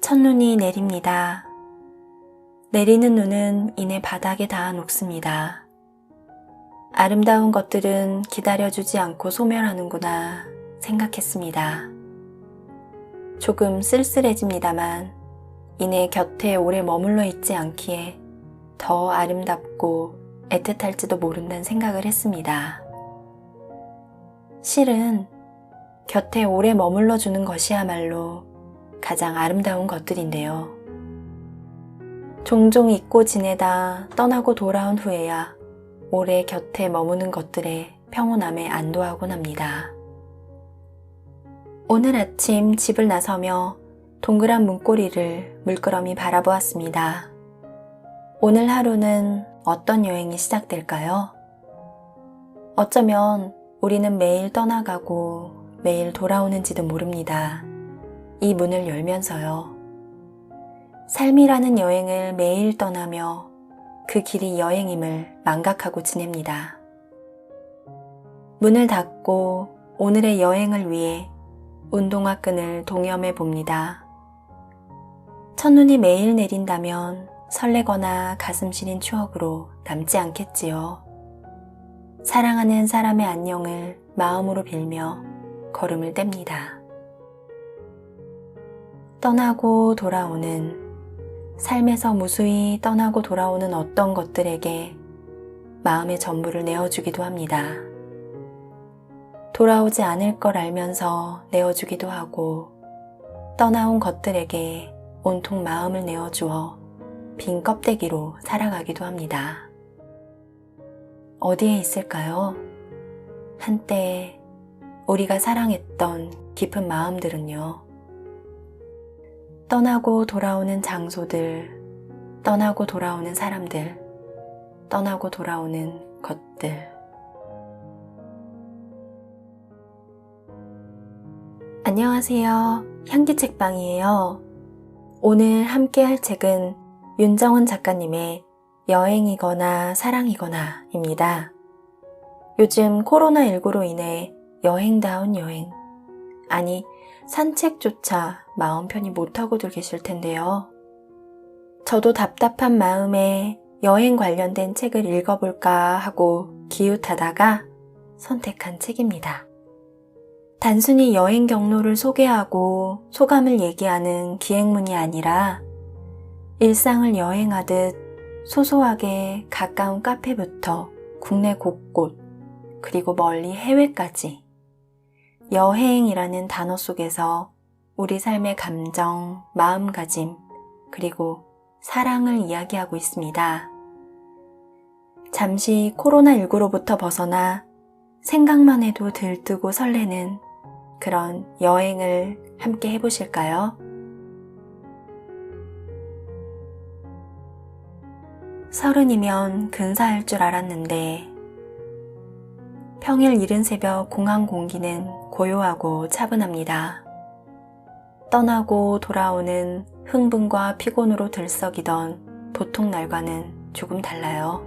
첫눈이 내립니다. 내리는 눈은 이내 바닥에 닿아 녹습니다. 아름다운 것들은 기다려주지 않고 소멸하는구나 생각했습니다. 조금 쓸쓸해집니다만 이내 곁에 오래 머물러 있지 않기에 더 아름답고 애틋할지도 모른다는 생각을 했습니다. 실은 곁에 오래 머물러 주는 것이야말로 가장 아름다운 것들인데요. 종종 잊고 지내다 떠나고 돌아온 후에야 오래 곁에 머무는 것들의 평온함에 안도하곤 합니다. 오늘 아침 집을 나서며 동그란 문고리를 물끄러미 바라보았습니다. 오늘 하루는 어떤 여행이 시작될까요? 어쩌면 우리는 매일 떠나가고 매일 돌아오는지도 모릅니다. 이 문을 열면서요. 삶이라는 여행을 매일 떠나며 그 길이 여행임을 망각하고 지냅니다. 문을 닫고 오늘의 여행을 위해 운동화 끈을 동여매 봅니다. 첫눈이 매일 내린다면 설레거나 가슴 시린 추억으로 남지 않겠지요. 사랑하는 사람의 안녕을 마음으로 빌며 걸음을 뗍니다. 떠나고 돌아오는, 삶에서 무수히 떠나고 돌아오는 어떤 것들에게 마음의 전부를 내어주기도 합니다. 돌아오지 않을 걸 알면서 내어주기도 하고 떠나온 것들에게 온통 마음을 내어주어 빈 껍데기로 살아가기도 합니다. 어디에 있을까요? 한때 우리가 사랑했던 깊은 마음들은요. 떠나고 돌아오는 장소들, 떠나고 돌아오는 사람들, 떠나고 돌아오는 것들. 안녕하세요. 향기책방이에요. 오늘 함께 할 책은 윤정원 작가님의 여행이거나 사랑이거나 입니다. 요즘 코로나19로 인해 여행다운 여행, 아니 산책조차 마음 편히 못하고들 계실 텐데요. 저도 답답한 마음에 여행 관련된 책을 읽어볼까 하고 기웃하다가 선택한 책입니다. 단순히 여행 경로를 소개하고 소감을 얘기하는 기행문이 아니라 일상을 여행하듯 소소하게 가까운 카페부터 국내 곳곳 그리고 멀리 해외까지 여행이라는 단어 속에서 우리 삶의 감정, 마음가짐, 그리고 사랑을 이야기하고 있습니다. 잠시 코로나19로부터 벗어나 생각만 해도 들뜨고 설레는 그런 여행을 함께 해보실까요? 서른이면 근사할 줄 알았는데 평일 이른 새벽 공항 공기는 고요하고 차분합니다. 떠나고 돌아오는 흥분과 피곤으로 들썩이던 보통 날과는 조금 달라요.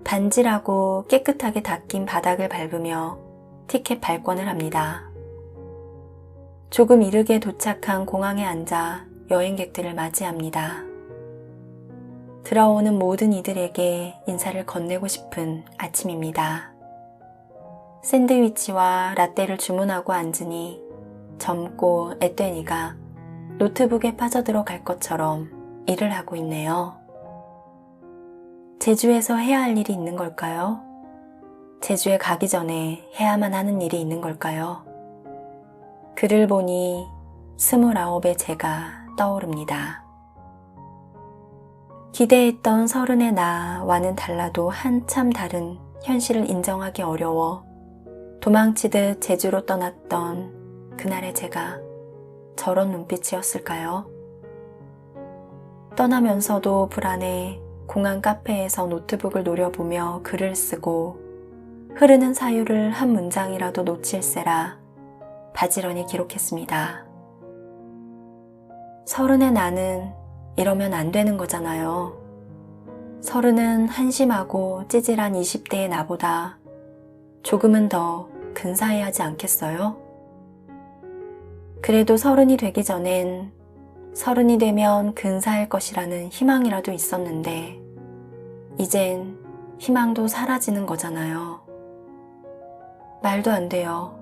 반질하고 깨끗하게 닦인 바닥을 밟으며 티켓 발권을 합니다. 조금 이르게 도착한 공항에 앉아 여행객들을 맞이합니다. 들어오는 모든 이들에게 인사를 건네고 싶은 아침입니다. 샌드위치와 라떼를 주문하고 앉으니 젊고 앳된 이가 노트북에 빠져들어갈 것처럼 일을 하고 있네요. 제주에서 해야 할 일이 있는 걸까요? 제주에 가기 전에 해야만 하는 일이 있는 걸까요? 글을 보니 29의 제가 떠오릅니다. 기대했던 서른의 나와는 달라도 한참 다른 현실을 인정하기 어려워 도망치듯 제주로 떠났던 그날의 제가 저런 눈빛이었을까요? 떠나면서도 불안해 공항 카페에서 노트북을 노려보며 글을 쓰고 흐르는 사유를 한 문장이라도 놓칠세라 바지런히 기록했습니다. 서른의 나는 이러면 안 되는 거잖아요. 서른은 한심하고 찌질한 20대의 나보다 조금은 더 근사해야 하지 않겠어요? 그래도 30이 되기 전엔 30이 되면 근사할 것이라는 희망이라도 있었는데 이젠 희망도 사라지는 거잖아요. 말도 안 돼요.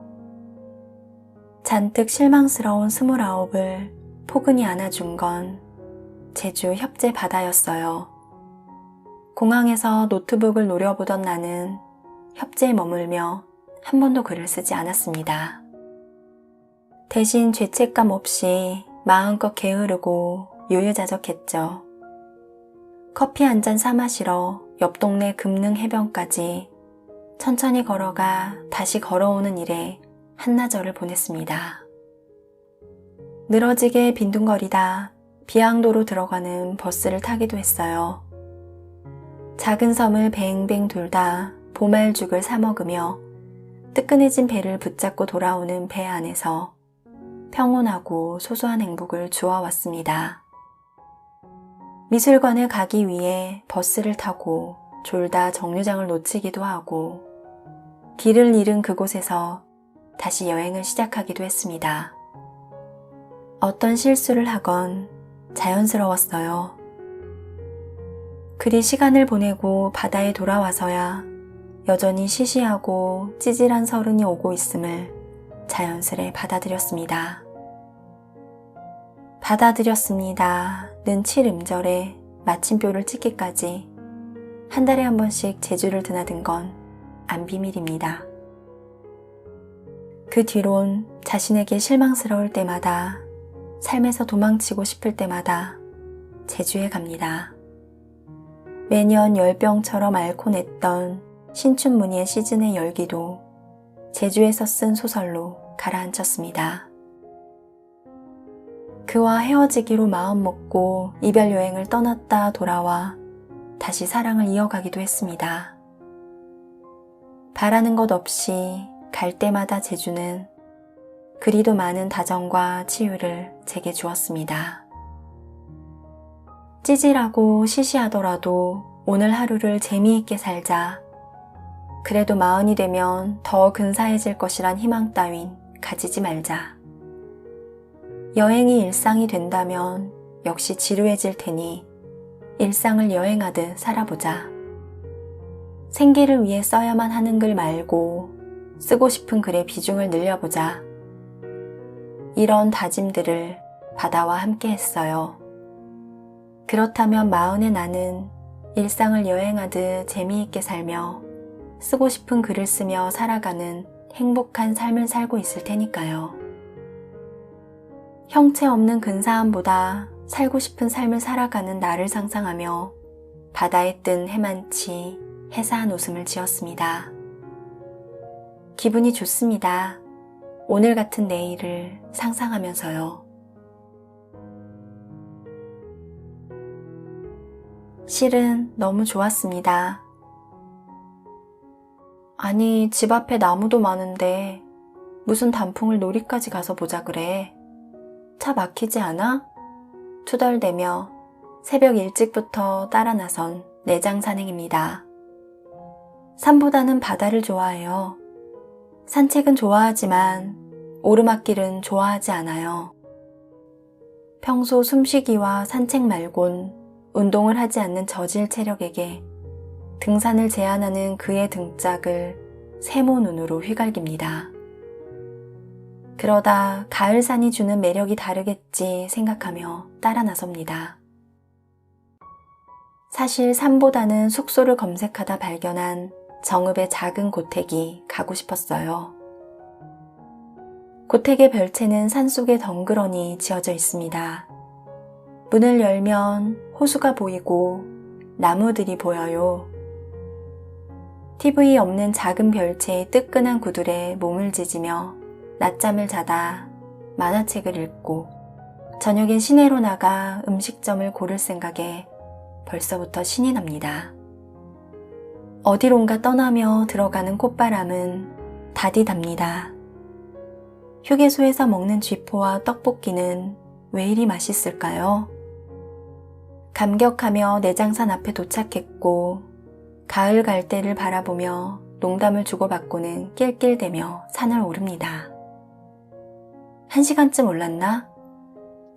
잔뜩 실망스러운 29을 포근히 안아준 건 제주 협재 바다였어요. 공항에서 노트북을 노려보던 나는 협재에 머물며 한 번도 글을 쓰지 않았습니다. 대신 죄책감 없이 마음껏 게으르고 유유자적했죠. 커피 한 잔 사 마시러 옆 동네 금능 해변까지 천천히 걸어가 다시 걸어오는 일에 한나절을 보냈습니다. 늘어지게 빈둥거리다 비양도로 들어가는 버스를 타기도 했어요. 작은 섬을 뱅뱅 돌다 보말죽을 사 먹으며 뜨끈해진 배를 붙잡고 돌아오는 배 안에서 평온하고 소소한 행복을 주워왔습니다. 미술관에 가기 위해 버스를 타고 졸다 정류장을 놓치기도 하고 길을 잃은 그곳에서 다시 여행을 시작하기도 했습니다. 어떤 실수를 하건 자연스러웠어요. 그리 시간을 보내고 바다에 돌아와서야 여전히 시시하고 찌질한 30이 오고 있음을 자연스레 받아들였습니다. 는 7음절에 마침표를 찍기까지 한 달에 한 번씩 제주를 드나든 건 안 비밀입니다. 그 뒤론 자신에게 실망스러울 때마다, 삶에서 도망치고 싶을 때마다 제주에 갑니다. 매년 열병처럼 앓고 냈던 신춘문예 시즌의 열기도 제주에서 쓴 소설로 가라앉혔습니다. 그와 헤어지기로 마음먹고 이별 여행을 떠났다 돌아와 다시 사랑을 이어가기도 했습니다. 바라는 것 없이 갈 때마다 제주는 그리도 많은 다정과 치유를 제게 주었습니다. 찌질하고 시시하더라도 오늘 하루를 재미있게 살자. 그래도 40이 되면 더 근사해질 것이란 희망 따윈 가지지 말자. 여행이 일상이 된다면 역시 지루해질 테니 일상을 여행하듯 살아보자. 생계를 위해 써야만 하는 글 말고 쓰고 싶은 글의 비중을 늘려보자. 이런 다짐들을 바다와 함께 했어요. 그렇다면 40의 나는 일상을 여행하듯 재미있게 살며 쓰고 싶은 글을 쓰며 살아가는 행복한 삶을 살고 있을 테니까요. 형체 없는 근사함보다 살고 싶은 삶을 살아가는 나를 상상하며 바다에 뜬 해만치 해사한 웃음을 지었습니다. 기분이 좋습니다. 오늘 같은 내일을 상상하면서요. 실은 너무 좋았습니다. 아니, 집 앞에 나무도 많은데 무슨 단풍을 놀이까지 가서 보자 그래. 차 막히지 않아? 투덜대며 새벽 일찍부터 따라 나선 내장 산행입니다. 산보다는 바다를 좋아해요. 산책은 좋아하지만 오르막길은 좋아하지 않아요. 평소 숨쉬기와 산책 말곤 운동을 하지 않는 저질 체력에게 등산을 제안하는 그의 등짝을 세모 눈으로 휘갈깁니다. 그러다 가을산이 주는 매력이 다르겠지 생각하며 따라 나섭니다. 사실 산보다는 숙소를 검색하다 발견한 정읍의 작은 고택이 가고 싶었어요. 고택의 별채는 산속에 덩그러니 지어져 있습니다. 문을 열면 호수가 보이고 나무들이 보여요. TV 없는 작은 별채의 뜨끈한 구들에 몸을 지지며 낮잠을 자다 만화책을 읽고 저녁엔 시내로 나가 음식점을 고를 생각에 벌써부터 신이 납니다. 어디론가 떠나며 들어가는 콧바람은 다디답니다. 휴게소에서 먹는 쥐포와 떡볶이는 왜 이리 맛있을까요? 감격하며 내장산 앞에 도착했고 가을 갈대를 바라보며 농담을 주고받고는 낄낄대며 산을 오릅니다. 1시간쯤 올랐나?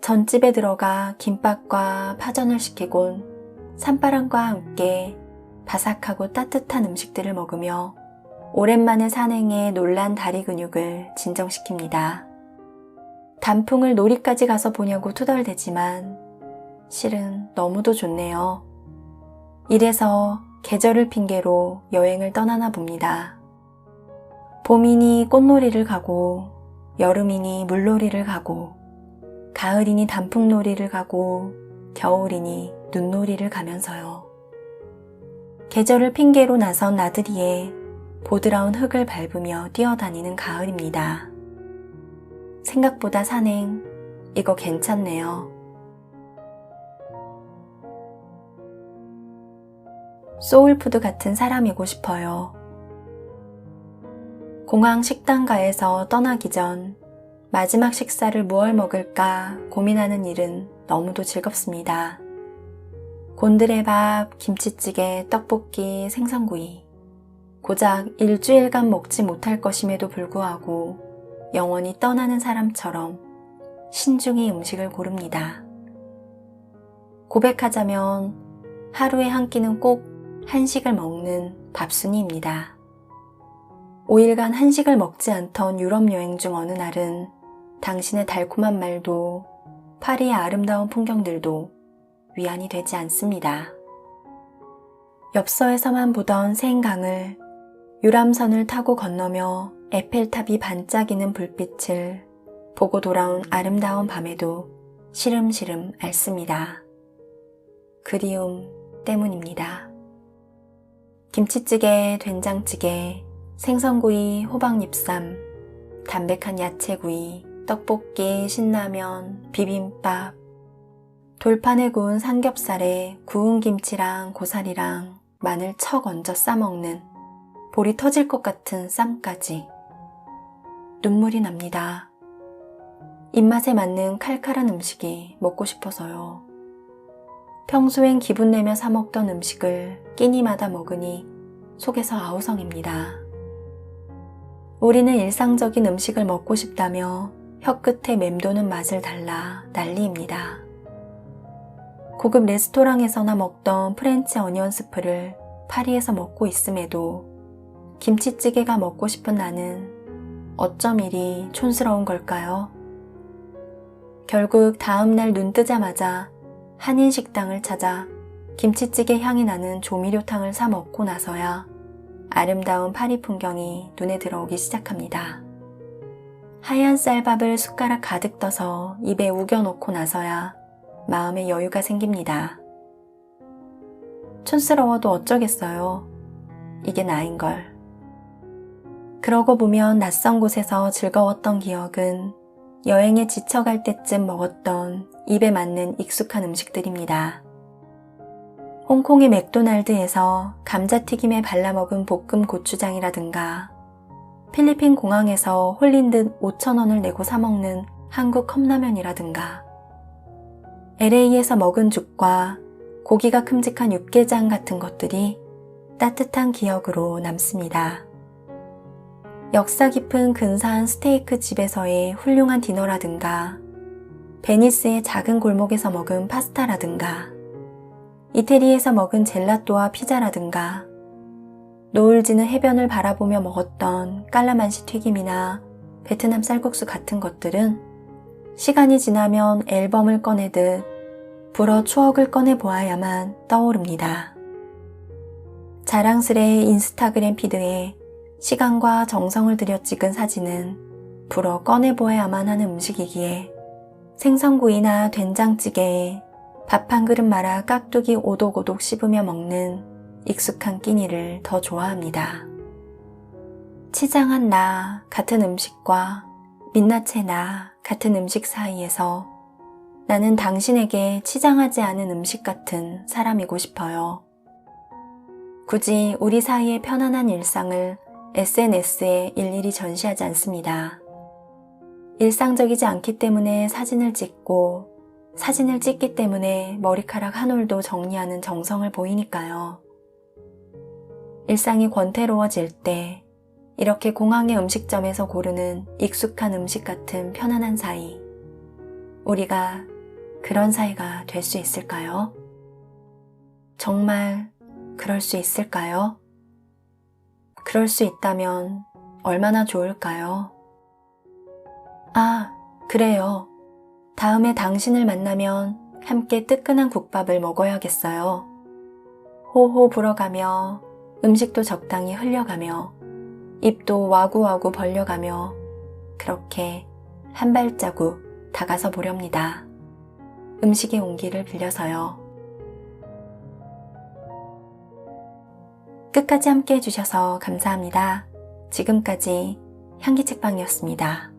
전집에 들어가 김밥과 파전을 시키곤 산바람과 함께 바삭하고 따뜻한 음식들을 먹으며 오랜만에 산행에 놀란 다리 근육을 진정시킵니다. 단풍을 놀이까지 가서 보냐고 투덜대지만 실은 너무도 좋네요. 이래서 계절을 핑계로 여행을 떠나나 봅니다. 봄이니 꽃놀이를 가고 여름이니 물놀이를 가고 가을이니 단풍놀이를 가고 겨울이니 눈놀이를 가면서요. 계절을 핑계로 나선 나들이에 보드라운 흙을 밟으며 뛰어다니는 가을입니다. 생각보다 산행, 이거 괜찮네요. 소울푸드 같은 사람이고 싶어요. 공항 식당가에서 떠나기 전 마지막 식사를 무얼 먹을까 고민하는 일은 너무도 즐겁습니다. 곤드레밥, 김치찌개, 떡볶이, 생선구이. 고작 일주일간 먹지 못할 것임에도 불구하고 영원히 떠나는 사람처럼 신중히 음식을 고릅니다. 고백하자면 하루에 한 끼는 꼭 한식을 먹는 밥순이입니다. 5일간 한식을 먹지 않던 유럽 여행 중 어느 날은 당신의 달콤한 말도 파리의 아름다운 풍경들도 위안이 되지 않습니다. 엽서에서만 보던 세인강을 유람선을 타고 건너며 에펠탑이 반짝이는 불빛을 보고 돌아온 아름다운 밤에도 시름시름 앓습니다. 그리움 때문입니다. 김치찌개, 된장찌개, 생선구이, 호박잎쌈, 담백한 야채구이, 떡볶이, 신라면, 비빔밥, 돌판에 구운 삼겹살에 구운 김치랑 고사리랑 마늘 척 얹어 싸먹는 볼이 터질 것 같은 쌈까지 눈물이 납니다. 입맛에 맞는 칼칼한 음식이 먹고 싶어서요. 평소엔 기분 내며 사 먹던 음식을 끼니마다 먹으니 속에서 아우성입니다. 우리는 일상적인 음식을 먹고 싶다며 혀끝에 맴도는 맛을 달라 난리입니다. 고급 레스토랑에서나 먹던 프렌치 어니언 스프를 파리에서 먹고 있음에도 김치찌개가 먹고 싶은 나는 어쩜 이리 촌스러운 걸까요? 결국 다음날 눈 뜨자마자 한인식당을 찾아 김치찌개 향이 나는 조미료탕을 사 먹고 나서야 아름다운 파리 풍경이 눈에 들어오기 시작합니다. 하얀 쌀밥을 숟가락 가득 떠서 입에 우겨놓고 나서야 마음에 여유가 생깁니다. 촌스러워도 어쩌겠어요. 이게 나인걸. 그러고 보면 낯선 곳에서 즐거웠던 기억은 여행에 지쳐갈 때쯤 먹었던 입에 맞는 익숙한 음식들입니다. 홍콩의 맥도날드에서 감자튀김에 발라먹은 볶음 고추장이라든가 필리핀 공항에서 홀린 듯 5,000원을 내고 사먹는 한국 컵라면이라든가 LA에서 먹은 죽과 고기가 큼직한 육개장 같은 것들이 따뜻한 기억으로 남습니다. 역사 깊은 근사한 스테이크 집에서의 훌륭한 디너라든가 베니스의 작은 골목에서 먹은 파스타라든가 이태리에서 먹은 젤라또와 피자라든가 노을 지는 해변을 바라보며 먹었던 깔라만시 튀김이나 베트남 쌀국수 같은 것들은 시간이 지나면 앨범을 꺼내듯 불어 추억을 꺼내보아야만 떠오릅니다. 자랑스레 인스타그램 피드에 시간과 정성을 들여 찍은 사진은 불어 꺼내보아야만 하는 음식이기에 생선구이나 된장찌개에 밥 한 그릇 말아 깍두기 오독오독 씹으며 먹는 익숙한 끼니를 더 좋아합니다. 치장한 나 같은 음식과 민낯의 나 같은 음식 사이에서 나는 당신에게 치장하지 않은 음식 같은 사람이고 싶어요. 굳이 우리 사이의 편안한 일상을 SNS에 일일이 전시하지 않습니다. 일상적이지 않기 때문에 사진을 찍고 사진을 찍기 때문에 머리카락 한 올도 정리하는 정성을 보이니까요. 일상이 권태로워질 때 이렇게 공항의 음식점에서 고르는 익숙한 음식 같은 편안한 사이. 우리가 그런 사이가 될 수 있을까요? 정말 그럴 수 있을까요? 그럴 수 있다면 얼마나 좋을까요? 아, 그래요. 다음에 당신을 만나면 함께 뜨끈한 국밥을 먹어야겠어요. 호호 불어가며 음식도 적당히 흘려가며 입도 와구와구 벌려가며 그렇게 한 발자국 다가서 보렵니다. 음식의 온기를 빌려서요. 끝까지 함께 해주셔서 감사합니다. 지금까지 향기책방이었습니다.